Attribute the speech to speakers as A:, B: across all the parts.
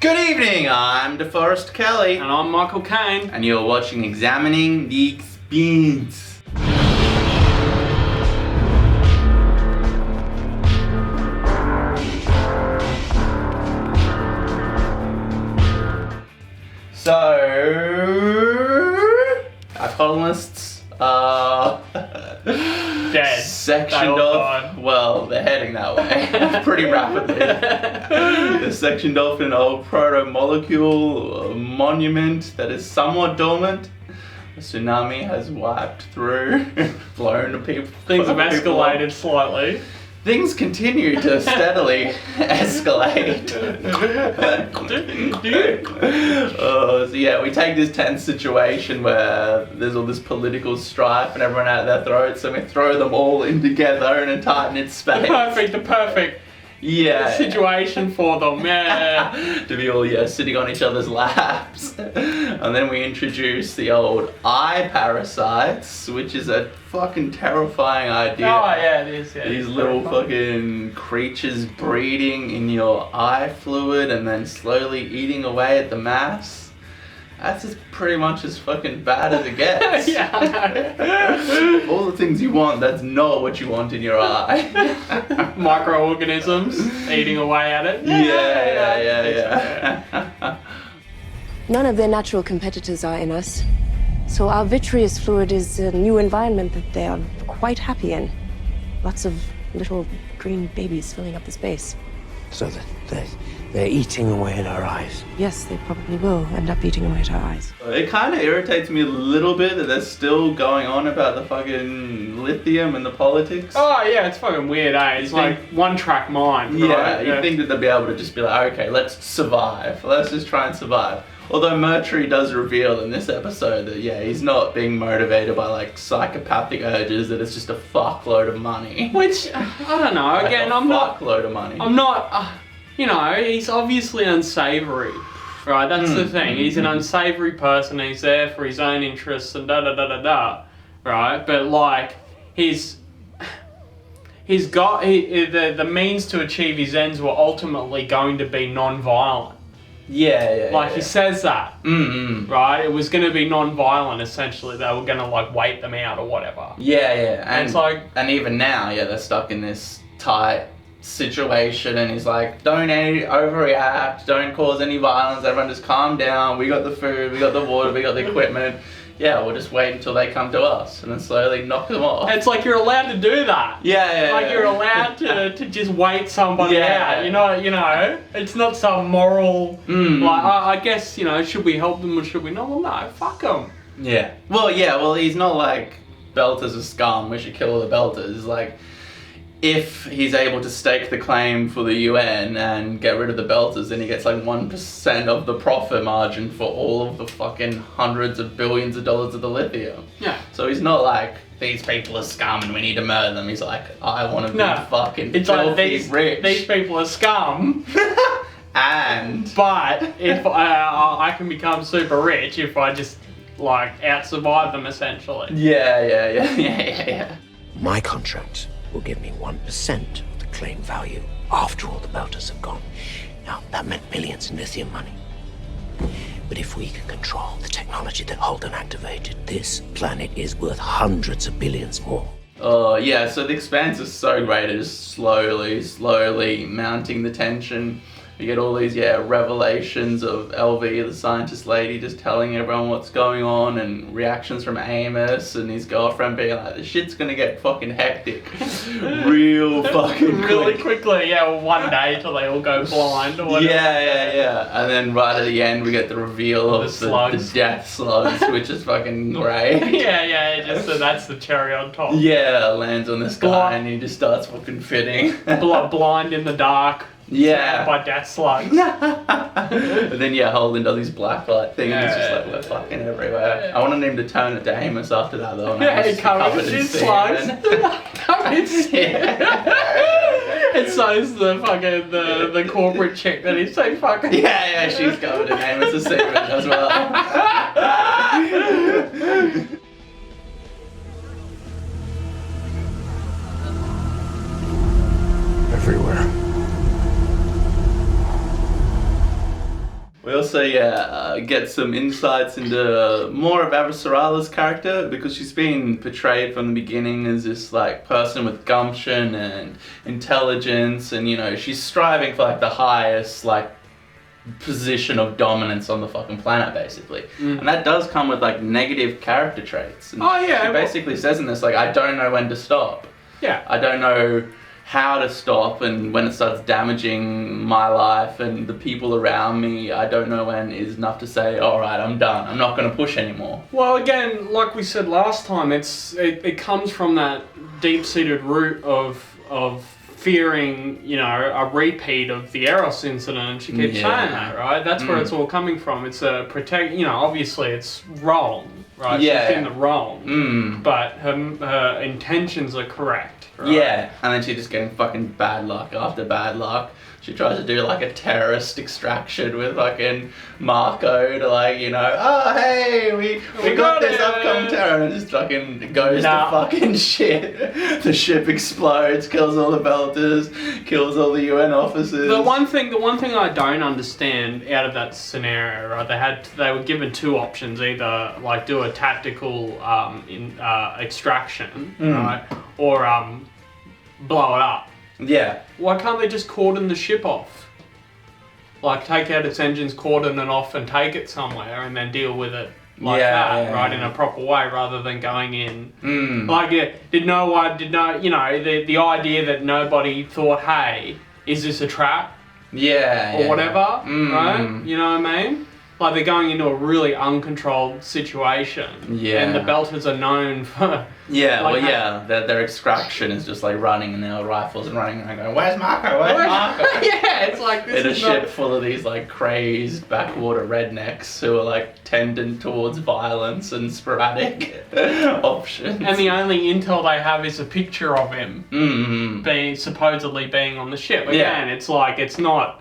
A: Good evening, I'm DeForest Kelly.
B: And I'm Michael Caine.
A: And you're watching Examining the Expanse. So, our columnists are
B: dead.
A: Sectioned off. Well, they're heading that way pretty rapidly. They're sectioned off in an old proto-molecule monument that is somewhat dormant. A tsunami has wiped through, blown to people.
B: Things have escalated slightly.
A: Things continue to steadily escalate. So yeah, we take this tense situation where there's all this political strife and everyone out their throats, so we throw them all in together in a tight-knit space.
B: The perfect situation for them, yeah.
A: To be all sitting on each other's laps. And then we introduce the old eye parasites, which is a fucking terrifying idea.
B: Oh yeah, it is. Yeah,
A: these little fucking creatures breeding in your eye fluid and then slowly eating away at the mass. That's just pretty much as fucking bad as it gets.
B: Yeah.
A: All the things you want, that's not what you want in your eye.
B: Microorganisms eating away at it.
A: Yeah.
C: None of their natural competitors are in us. So our vitreous fluid is a new environment that they are quite happy in. Lots of little green babies filling up the space.
D: So that they're eating away at our eyes.
C: Yes, they probably will end up eating away at our eyes.
A: It kind of irritates me a little bit that they're still going on about the fucking lithium and the politics.
B: Oh yeah, it's fucking weird, eh? It's like one-track mind, right?
A: Yeah, you'd think that they'd be able to just be like, okay, let's survive. Let's just try and survive. Although Mercury does reveal in this episode that, he's not being motivated by, like, psychopathic urges, that it's just a fuckload of money.
B: Which, I don't know,
A: Like
B: again,
A: a
B: I'm not...
A: fuckload of money.
B: I'm not, he's obviously unsavory, right? That's the thing. He's an unsavory person. He's there for his own interests and da-da-da-da-da, right? But, like, he's got... the means to achieve his ends were ultimately going to be non-violent. He says that, right? It was going to be non-violent, essentially. They were going to, like, wait them out or whatever.
A: And
B: it's like...
A: And even now, they're stuck in this tight situation, and he's like, don't overreact, don't cause any violence, everyone just calm down, we got the food, we got the water, we got the equipment. We'll just wait until they come to us and then slowly knock them off.
B: It's like you're allowed to do that. You're allowed to just wait somebody out. You know, it's not some moral, I guess, should we help them or should we not? Well, no, fuck them.
A: Yeah. Well, he's not like, Belters are scum, we should kill all the Belters. Like, if he's able to stake the claim for the UN and get rid of the Belters, then he gets like 1% of the profit margin for all of the fucking hundreds of billions of dollars of the lithium.
B: Yeah.
A: So he's not like, these people are scum and we need to murder them. He's like, I want to be fucking
B: it's
A: filthy
B: like
A: rich.
B: These people are scum. But if I can become super rich if I just like out-survive them, essentially.
A: Yeah.
D: My contract will give me 1% of the claim value after all the Belters have gone. Now, that meant billions in lithium money. But if we can control the technology that Holden activated, this planet is worth hundreds of billions more.
A: So the Expanse is so great at just slowly mounting the tension. You get all these, revelations of Elvi, the scientist lady, just telling everyone what's going on, and reactions from Amos and his girlfriend being like, this shit's gonna get fucking hectic. Real fucking
B: really quickly, one day till they all go blind or whatever.
A: Yeah. And then right at the end, we get the reveal of the death slugs, which is fucking great.
B: So that's the cherry on top.
A: Lands on this guy and he just starts fucking fitting.
B: Blind in the dark. By death slugs.
A: And then Holden does his blacklight thing and it's just like, we're fucking everywhere. I wanted him to turn it to Amos after that though.
B: He covered in slugs. Covered in semen. And so's the fucking the corporate chick that he's so fucking...
A: she's covered in Amos' semen as well.
D: Everywhere.
A: We also, get some insights into more of Avasarala's character, because she's been portrayed from the beginning as this, like, person with gumption and intelligence, and, you know, she's striving for, like, the highest, like, position of dominance on the fucking planet, basically. And that does come with, like, negative character traits. And she basically says in this, like, I don't know when to stop.
B: Yeah.
A: I don't know how to stop, and when it starts damaging my life and the people around me, I don't know when is enough to say, all right, I'm done. I'm not going to push anymore.
B: Well, again, like we said last time, it comes from that deep-seated root of fearing, you know, a repeat of the Eros incident, and she keeps saying that, right? That's where it's all coming from. It's a you know, obviously it's wrong, right?
A: Yeah.
B: She's in the wrong, but her intentions are correct. Right?
A: Yeah, and then she's just getting fucking bad luck after bad luck. She tries to do, like, a terrorist extraction with fucking Marco to, like, you know, oh, hey, we got this upcoming terror, and it just fucking goes to fucking shit. The ship explodes, kills all the Belters, kills all the UN officers.
B: The one thing I don't understand out of that scenario, right? They were given two options: either like do a tactical extraction, right, or blow it up.
A: Yeah.
B: Why can't they just cordon the ship off? Like, take out its engines, cordon it off, and take it somewhere, and then deal with it like that, in a proper way, rather than going in. Like, you know, the idea that nobody thought, hey, is this a trap?
A: Yeah.
B: Or whatever, right? You know what I mean? Like, they're going into a really uncontrolled situation. Yeah. And the Belters are known for...
A: their extraction is just, like, running, and their rifles and running around going, where's Marco? Where's Marco?
B: Yeah, it's like this
A: in a ship full of these, like, crazed backwater rednecks who are, like, tending towards violence and sporadic options.
B: And the only intel they have is a picture of him supposedly being on the ship. Again, it's like, it's not...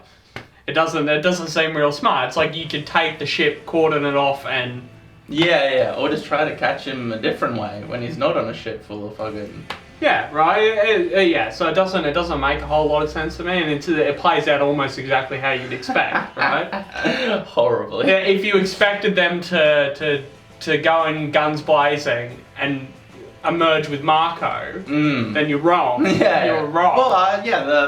B: It doesn't seem real smart. It's like you could take the ship, cordon it off, and... Yeah,
A: or just try to catch him a different way when he's not on a ship full of fucking...
B: Yeah, right? So it doesn't make a whole lot of sense to me, and it plays out almost exactly how you'd expect, right?
A: Horribly.
B: Yeah, if you expected them to go in guns blazing and emerge with Marco, then you're wrong. You're wrong.
A: Well,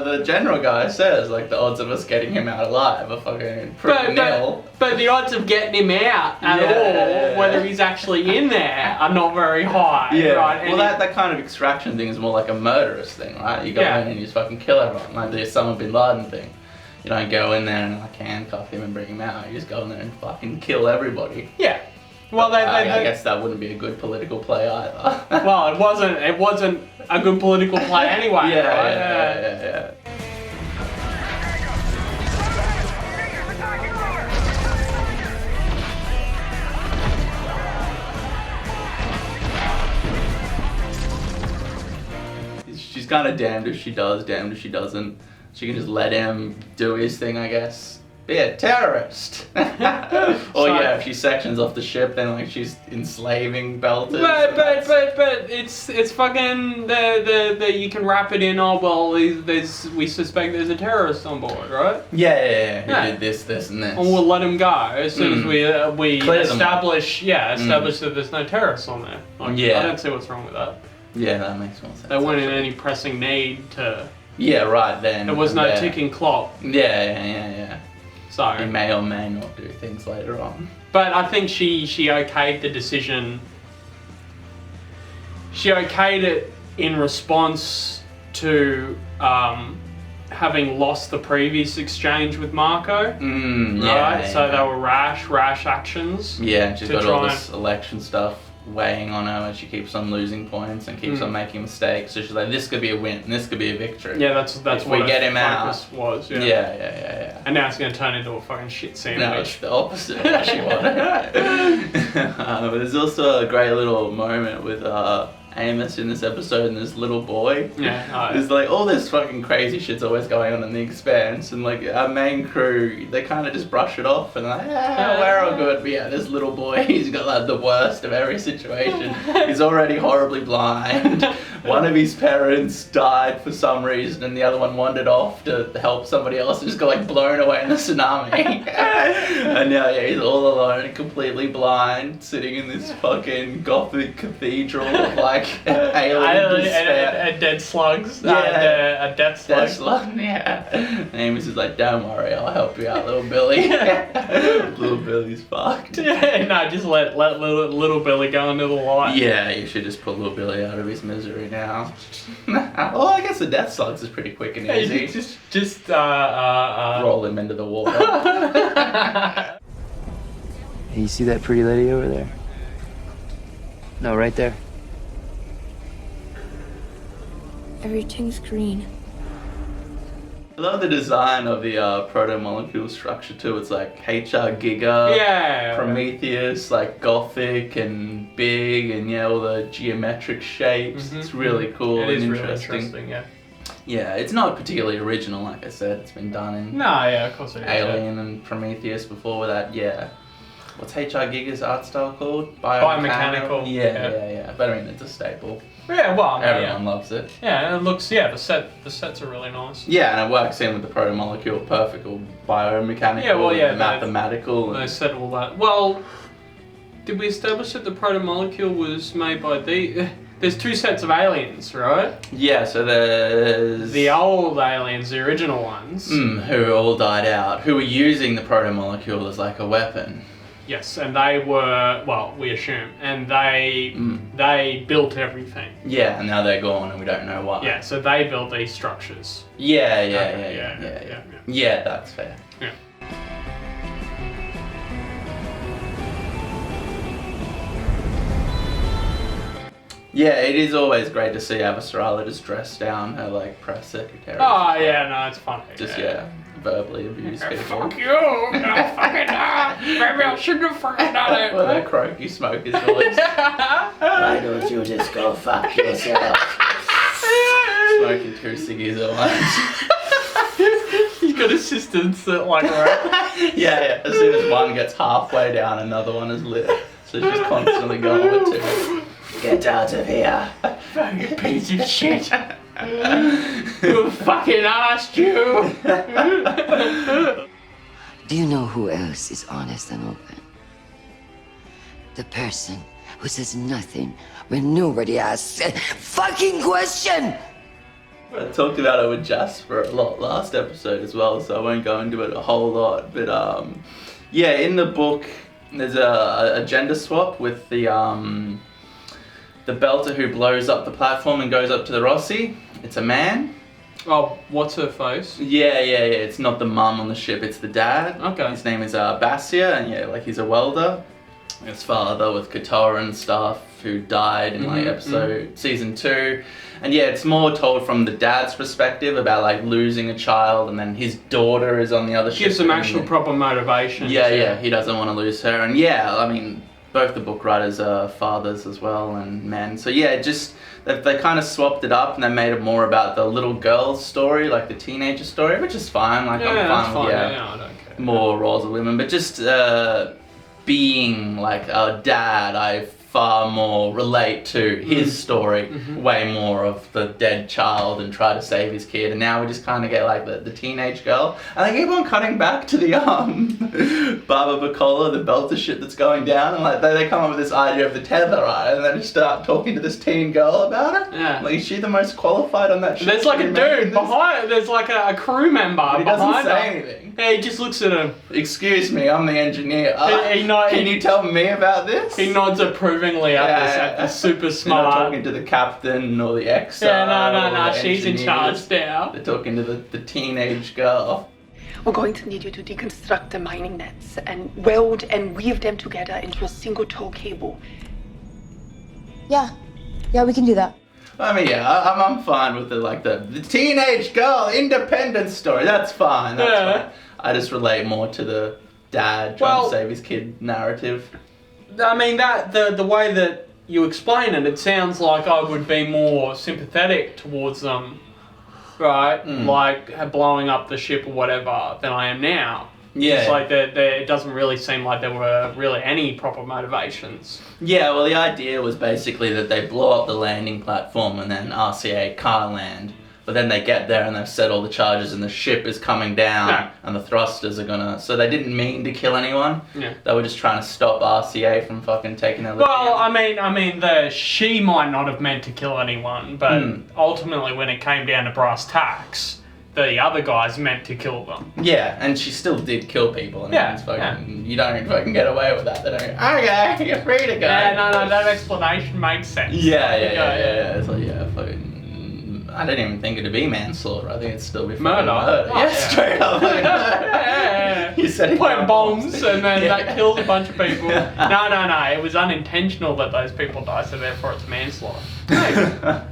A: the general guy says, like, the odds of us getting him out alive are fucking pretty nil.
B: But the odds of getting him out at all, whether he's actually in there, are not very high. Yeah. Right?
A: Well, that kind of extraction thing is more like a murderous thing, right? You go in and you just fucking kill everyone, like the Osama bin Laden thing. You don't go in there and, like, handcuff him and bring him out. You just go in there and fucking kill everybody.
B: Yeah. Well,
A: I guess that wouldn't be a good political play either.
B: Well, it wasn't a good political play anyway.
A: Yeah. She's kind of damned if she does, damned if she doesn't. She can just let him do his thing, I guess. Be a terrorist. If she sections off the ship, then, like, she's enslaving Belters.
B: But it's fucking you can wrap it in. Oh well, we suspect there's a terrorist on board, right?
A: Yeah. Who did this, and this.
B: And we'll let him go as soon as we establish that there's no terrorists on there. Like, I don't see what's wrong with that.
A: Yeah, that makes more sense.
B: They weren't in any pressing need to.
A: Yeah, right then.
B: There was no ticking clock.
A: Yeah.
B: So
A: he may or may not do things later on.
B: But I think she okayed the decision. She okayed it in response to having lost the previous exchange with Marco. Right? So they were rash actions.
A: Yeah, and she's got all this election stuff weighing on her, and she keeps on losing points and keeps on making mistakes. So she's like, this could be a win, and this could be a victory.
B: Yeah, that's
A: if
B: what
A: we get him out.
B: Was.
A: Yeah.
B: And now it's going to turn into a fucking shit sandwich.
A: No, it's the opposite of what she wanted. But there's also a great little moment with Amos in this episode and this little boy. There's like all this fucking crazy shit's always going on in the Expanse, and like our main crew, they kind of just brush it off and like, we're all good. But this little boy, he's got like the worst of every situation. He's already horribly blind, one of his parents died for some reason and the other one wandered off to help somebody else and just got like blown away in a tsunami. And now he's all alone and completely blind, sitting in this fucking gothic cathedral of like alien despair.
B: And dead slugs.
A: Yeah.
B: A death slug.
A: Dead slug, yeah. And Amos is like, don't worry, I'll help you out, little Billy. Little Billy's fucked.
B: Yeah, no, just let little Billy go into the light.
A: Yeah, you should just put little Billy out of his misery now. Well, I guess the death slugs is pretty quick and easy.
B: Just
A: roll him into the water.
E: Hey, you see that pretty lady over there? No, right there.
C: Everything's green.
A: I love the design of the proto-molecule structure too. It's like HR Giga,
B: Yeah.
A: Prometheus, like gothic and big, and yeah, all the geometric shapes. It's really cool
B: It
A: and
B: is
A: interesting.
B: really interesting, yeah.
A: Yeah, it's not particularly original, like I said. It's been done in
B: No, yeah, of course it is.
A: Alien and Prometheus before that. Yeah. What's HR Giga's art style called?
B: Biomechanical.
A: Yeah. But I mean, it's a staple.
B: Yeah, well, I mean,
A: Everyone loves it.
B: Yeah, it looks. Yeah, the sets are really nice.
A: Yeah, and it works in with the proto-molecule perfect, or biomechanical,
B: Yeah, well, yeah,
A: the mathematical.
B: They said all that. Well, did we establish that the proto-molecule was made by the? There's two sets of aliens, right?
A: Yeah, so there's
B: The old aliens, the original ones.
A: who all died out, who were using the proto-molecule as like a weapon.
B: Yes, and they were, well, we assume, and they built everything.
A: Yeah, and now they're gone and we don't know why.
B: Yeah, so they built these structures.
A: Yeah,
B: Okay,
A: Yeah, that's fair.
B: Yeah.
A: Yeah, it is always great to see Avasarala just dress down her like press secretary.
B: Oh yeah, no, it's funny.
A: Just verbally abuse people.
B: Fuck you! No, fucking not. Maybe I shouldn't have fucking done it.
A: With a croaky smoker's voice.
D: Why don't you just go fuck yourself?
A: Smoking 2 ciggies at once.
B: He's got assistants that like right.
A: Yeah. As soon as one gets halfway down, another one is lit. So she's just constantly going with 2.
D: Get out of here.
B: Fucking piece of shit. Who fucking asked you?
F: Do you know who else is honest and open? The person who says nothing when nobody asks a fucking question!
A: I talked about it with Jasper a lot last episode as well, so I won't go into it a whole lot. But yeah, in the book, there's a gender swap with the belter who blows up the platform and goes up to the Rossi. It's a man.
B: Oh, what's her face?
A: Yeah. It's not the mum on the ship, it's the dad.
B: Okay.
A: His name is Basia, and yeah, like he's a welder. His father with Katara and stuff, who died in like season 2. And yeah, it's more told from the dad's perspective about like losing a child, and then his daughter is on the other ship.
B: Gives some actual proper motivation.
A: Yeah, he doesn't want to lose her. And yeah, I mean, both the book writers are fathers as well and men. So yeah, just they kind of swapped it up and they made it more about the little girl's story, like the teenager story, which is fine. Like I'm fine with
B: I don't care.
A: more roles of women, but just being like a dad, I far more relate to his story, way more of the dead child and try to save his kid. And now we just kind of get like the teenage girl, and they keep on cutting back to the Barbapiccola, the belter shit that's going down, and like they come up with this idea of the tether, right? And they just start talking to this teen girl about it.
B: Yeah.
A: Like, is she the most qualified on that ship?
B: There's like a dude behind. There's like a crew member
A: He doesn't
B: behind
A: say
B: her.
A: anything.
B: Yeah, he just looks at him.
A: Excuse me, I'm the engineer. Can you tell me about this?
B: He nods approvingly at the super
A: They're not
B: smart.
A: talking to the captain or the XR.
B: Yeah, no.
A: or the
B: She's in
A: engineers.
B: charge now.
A: They're talking to the teenage girl.
G: We're going to need you to deconstruct the mining nets and weld and weave them together into a single tow cable.
C: Yeah, we can do that.
A: I mean, yeah, I'm fine with the teenage girl independence story. That's fine. That's fine. I just relate more to the dad trying to save his kid narrative.
B: I mean, that the way that you explain it, it sounds like I would be more sympathetic towards them, right? Like blowing up the ship or whatever than I am now.
A: Yeah.
B: It's like it doesn't really seem like there were really any proper motivations.
A: Yeah, well, the idea was basically that they blow up the landing platform and then RCA can't land. But then they get there and they've set all the charges and the ship is coming down and the thrusters are gonna... So they didn't mean to kill anyone.
B: Yeah.
A: They were just trying to stop RCA from fucking taking their...
B: Well, I mean, she might not have meant to kill anyone, but ultimately when it came down to brass tacks, the other guys meant to kill them.
A: Yeah, and she still did kill people. And it's fucking, you don't fucking get away with that. They don't go, okay, you're free to go.
B: Yeah, no, that explanation makes sense.
A: Yeah. It's like, fucking... I don't even think it'd be manslaughter. I think it'd still be
B: murder.
A: Oh, yeah, straight up. You said
B: putting bombs and then that kills a bunch of people. No. It was unintentional that those people died, so therefore it's manslaughter.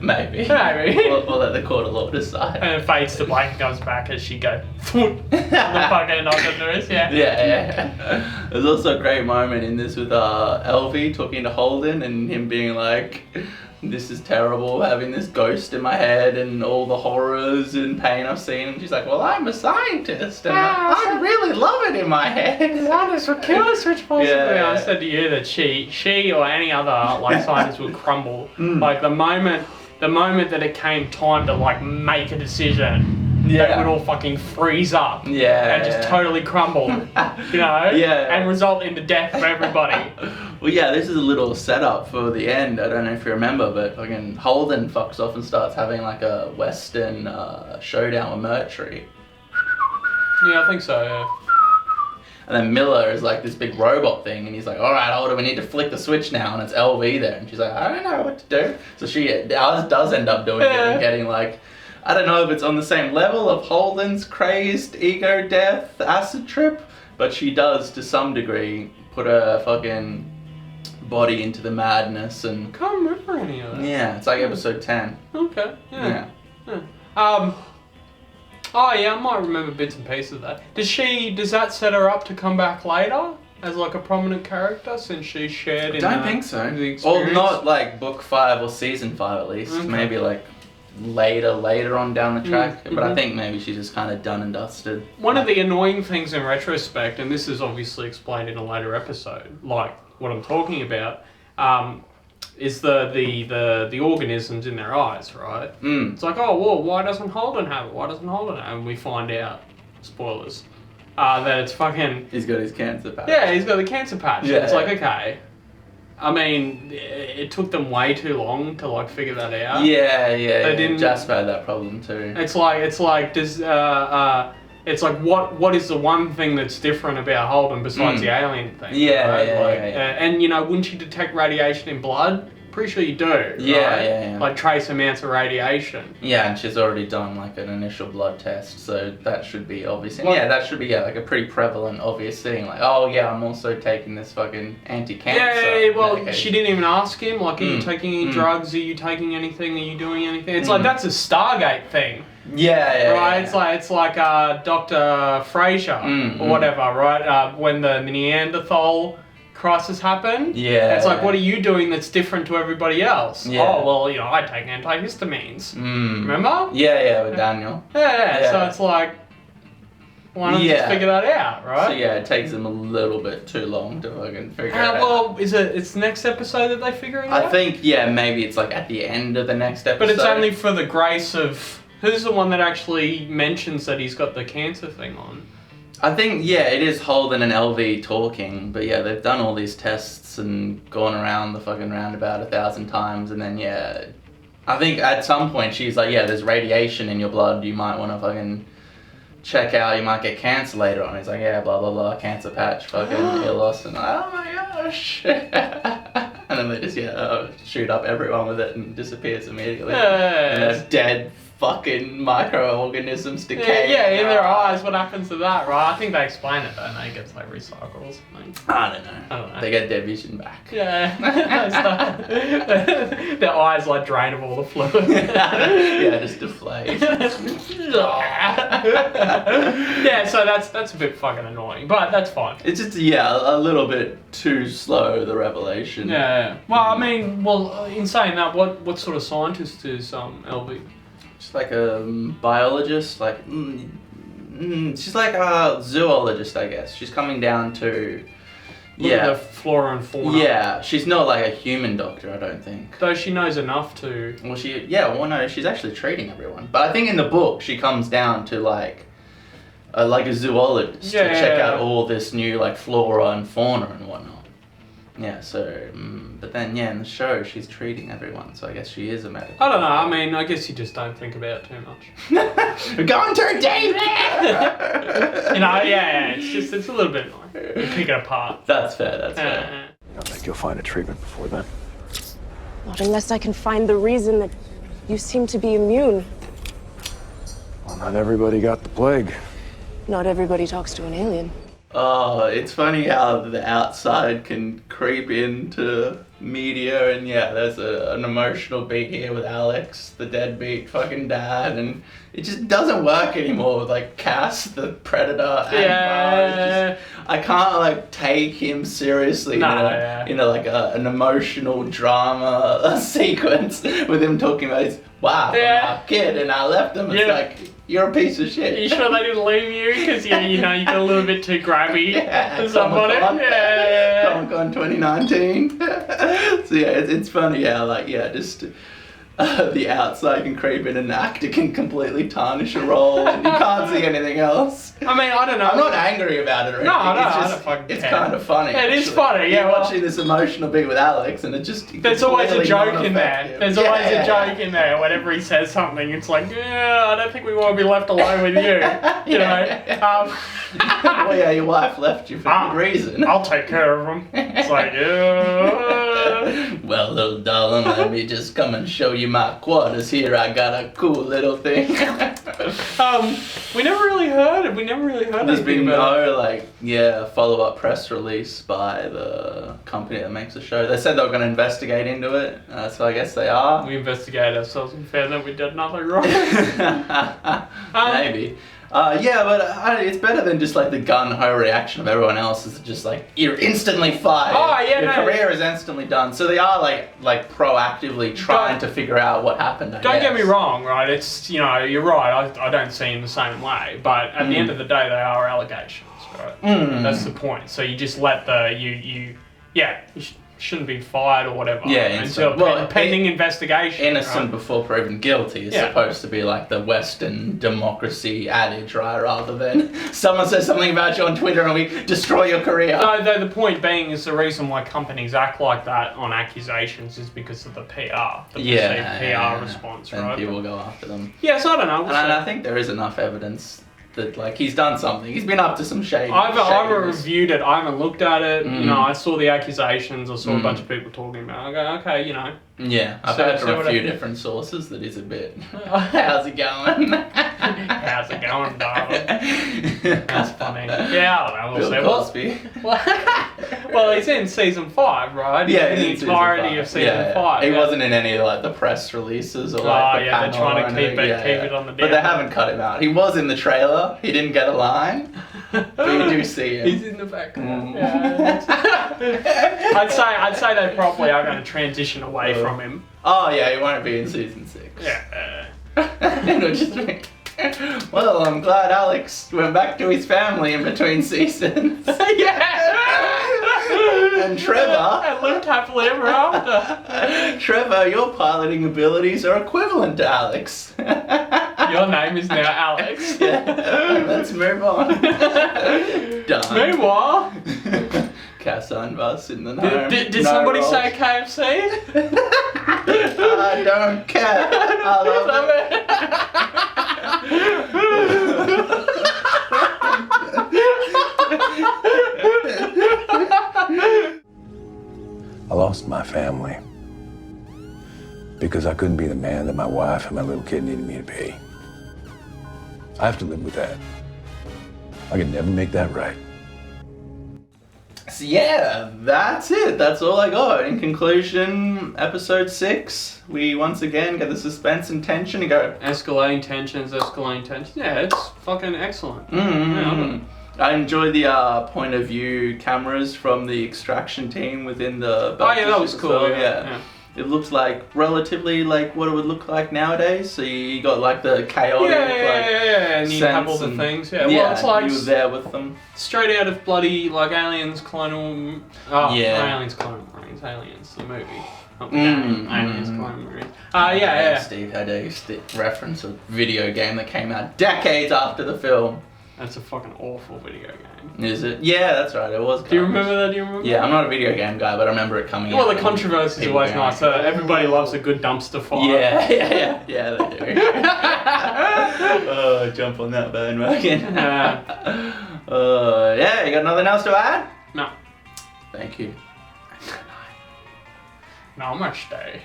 A: Maybe. We'll let the court of law decide.
B: And it fades to black and comes back as she goes on the fucking nose.
A: Yeah. There's also a great moment in this with Elvi talking to Holden and him being like, this is terrible, having this ghost in my head and all the horrors and pain I've seen. And she's like, well, I'm a scientist and I really love it in my head.
B: Scientists would kill us, which possibly I said to you that she or any other like scientist would crumble. Like the moment that it came time to like make a decision, they would all fucking freeze up and just totally crumble, you know, and result in the death of everybody.
A: Well, yeah, this is a little setup for the end. I don't know if you remember, but fucking Holden fucks off and starts having like a Western showdown with Mercury.
B: Yeah, I think so, yeah.
A: And then Miller is like this big robot thing, and he's like, all right, Holden, we need to flick the switch now, and it's LV there. And she's like, I don't know what to do. So she does end up doing it and getting like, I don't know if it's on the same level of Holden's crazed ego death acid trip, but she does to some degree put her fucking body into the madness and...
B: Can't remember any of that.
A: Yeah, it's like episode 10.
B: Okay, yeah. Oh yeah, I might remember bits and pieces of that. Does that set her up to come back later? As like a prominent character since she shared in
A: I don't think so.
B: the experience?
A: Or not like book 5 or season 5 at least.
B: Okay.
A: Maybe like later on down the track. But I think maybe she's just kind of done and dusted.
B: One of the annoying things in retrospect, and this is obviously explained in a later episode, like what I'm talking about, is the organisms in their eyes, right? It's like, oh, well, why doesn't Holden have it? Why doesn't Holden have it? And we find out, spoilers, that it's fucking...
A: He's got his cancer patch.
B: Yeah, he's got the cancer patch.
A: Yeah.
B: It's like, okay. I mean, it took them way too long to like figure that out.
A: Yeah.
B: They didn't...
A: Jasper had that problem too.
B: It's like what is the one thing that's different about Holden besides the alien thing?
A: Yeah,
B: right?
A: yeah.
B: And you know, wouldn't you detect radiation in blood? Pretty sure you do.
A: Yeah.
B: Like trace amounts of radiation.
A: Yeah, and she's already done like an initial blood test, so that should be obvious. And yeah, that should be like a pretty prevalent, obvious thing. Like, oh yeah, I'm also taking this fucking anti-cancer.
B: Yeah, well,
A: medication.
B: she didn't even ask him. Like, are you taking any drugs? Are you taking anything? Are you doing anything? It's like that's a Stargate thing.
A: Yeah.
B: Right, it's like Dr. Fraser or whatever, right? When the Neanderthal crisis happened.
A: Yeah.
B: It's like, what are you doing that's different to everybody else?
A: Yeah.
B: Oh, well, you know, I take antihistamines. Remember?
A: Yeah, with Daniel.
B: Yeah, so it's like, why not just figure that out, right?
A: So yeah, it takes them a little bit too long to fucking figure it out.
B: Well, it's next episode that they figure it out?
A: I think, maybe it's like at the end of the next episode.
B: But it's only for the grace of... Who's the one that actually mentions that he's got the cancer thing on?
A: I think, it is Holden and Elvi talking, but yeah, they've done all these tests and gone around the fucking roundabout 1,000 times, and then I think at some point she's like, there's radiation in your blood, you might want to fucking check out, you might get cancer later on. He's like, blah blah blah, cancer patch, fucking Ilus, and oh my gosh. And then they just shoot up everyone with it and disappears immediately. And they're dead fucking microorganisms decay.
B: Yeah, in their eyes, what happens to that, right? I think they explain it, don't they? It gets like recycled or something.
A: I don't know. They get their vision back.
B: Yeah. Their eyes like drain of all the fluid.
A: Just deflate.
B: So that's a bit fucking annoying, but that's fine.
A: It's just, a little bit too slow, the revelation.
B: Yeah. Well, I mean, in saying that, what sort of scientist is Elvi?
A: Just like a biologist, like She's like a zoologist, I guess. She's coming down to...
B: Look at the flora and fauna.
A: Yeah, she's not like a human doctor, I don't think.
B: Though she knows enough to...
A: Well, no, she's actually treating everyone. But I think in the book, she comes down to like a zoologist to check out all this new like flora and fauna and whatnot. Yeah, so, but then, in the show, she's treating everyone, so I guess she is a medical.
B: I don't know, I mean, I guess you just don't think about it too much.
A: We're going to a date!
B: It's a little bit annoying. You pick it apart.
A: That's fair.
H: I don't think you'll find a treatment before then.
C: Not unless I can find the reason that you seem to be immune.
H: Well, not everybody got the plague.
C: Not everybody talks to an alien.
A: Oh, it's funny how the outside can creep into media, and there's an emotional beat here with Alex, the deadbeat fucking dad, and it just doesn't work anymore with like Cass, the predator, and I can't like take him seriously in an emotional drama sequence with him talking about his wife and our kid, and I left him. It's like, you're a piece of shit.
B: Are you sure they didn't leave you? Because, you got a little bit too grabby to somebody.
A: Comic-Con 2019. So, it's funny how, just the outside can creep in, and an actor can completely tarnish a role, and you can't see anything else.
B: I mean, I don't know.
A: I'm not angry about it or anything.
B: No, I don't fucking care.
A: It's kind of funny.
B: It is funny,
A: You're watching this emotional beat with Alex, and it just...
B: There's always a joke in there. There's always a joke in there. Whenever he says something, it's like, I don't think we want to be left alone with you. You know?
A: Well, your wife left you for good reason.
B: I'll take care of him. It's like,
A: well, little darling, let me just come and show you my quarters here. I got a cool little thing.
B: We never really heard it.
A: There's been no follow-up press release by the company that makes the show. They said they were going to investigate into it, so I guess they are.
B: We investigate ourselves and found that we did nothing wrong.
A: Maybe. But it's better than just like the gun-ho reaction of everyone else. It's just like, you're instantly fired. Your career is instantly done. So they are like proactively trying to figure out what happened.
B: Don't get me wrong, right? It's, you're right. I don't see in the same way. But at the end of the day, they are allegations, right? That's the point. So you just let you shouldn't be fired or whatever until pending investigation.
A: Innocent before proven guilty is supposed to be like the Western democracy adage, right? Rather than someone says something about you on Twitter and we destroy your career.
B: No, the point being is the reason why companies act like that on accusations is because of the PR, the perceived PR response, right?
A: And people go after them.
B: Yes, I don't know.
A: And I think there is enough evidence that like he's done something. He's been up to some shady.
B: I haven't reviewed it. I haven't looked at it. I saw the accusations. I saw a bunch of people talking about it. I go, okay,
A: Yeah, I've heard from a few different sources that is a bit. How's it going?
B: How's it going, darling? That's funny. Yeah, I don't know.
A: Bill Cosby.
B: Well, he's in season 5, right?
A: Yeah,
B: in the entirety of season 5.
A: He wasn't in any like the press releases or like the panel.
B: They're trying to keep it on the down.
A: But they haven't cut him out. He was in the trailer. He didn't get a line, but you do see him.
B: He's in the background. I'd say they probably are going to transition away from him.
A: Oh yeah, he won't be in season 6.
B: Yeah.
A: It'll just be... Well, I'm glad Alex went back to his family in between seasons. And Trevor...
B: And lived happily ever after.
A: Trevor, your piloting abilities are equivalent to Alex.
B: Your name is now Alex.
A: Let's move on. Done.
B: Meanwhile...
A: Cassan bus in the home.
B: Did somebody say KFC?
A: I don't care. I love it.
H: I lost my family because I couldn't be the man that my wife and my little kid needed me to be. I have to live with that. I can never make that right.
A: So yeah, that's it. That's all I got. In conclusion, episode 6, we once again get the suspense and tension. You go...
B: Escalating tensions. Yeah, it's fucking excellent.
A: I enjoy the point of view cameras from the extraction team within the...
B: that was cool.
A: Yeah. It looks like relatively like what it would look like nowadays. So you got like the chaotic,
B: and you have all the
A: and-
B: things. Yeah, well, it's like
A: you were there with them.
B: straight out of bloody like Aliens, Colonial. Oh,
A: Yeah.
B: not Aliens, Colonial Marines, Aliens, the movie. Not the game. Aliens, Colonial Marines. Yeah.
A: Steve had a reference a video game that came out decades after the film.
B: That's a fucking awful video game.
A: Is it? Yeah, that's right. It was.
B: Do you remember that? Do you remember?
A: Yeah, I'm not a video game guy, but I remember it coming out.
B: Well, the controversy is
A: people
B: always
A: going,
B: nice. Everybody loves a good dumpster fire.
A: Yeah, they do. Oh, jump on that bandwagon. Yeah, you got nothing else to add?
B: No.
A: Thank you.
B: Namaste.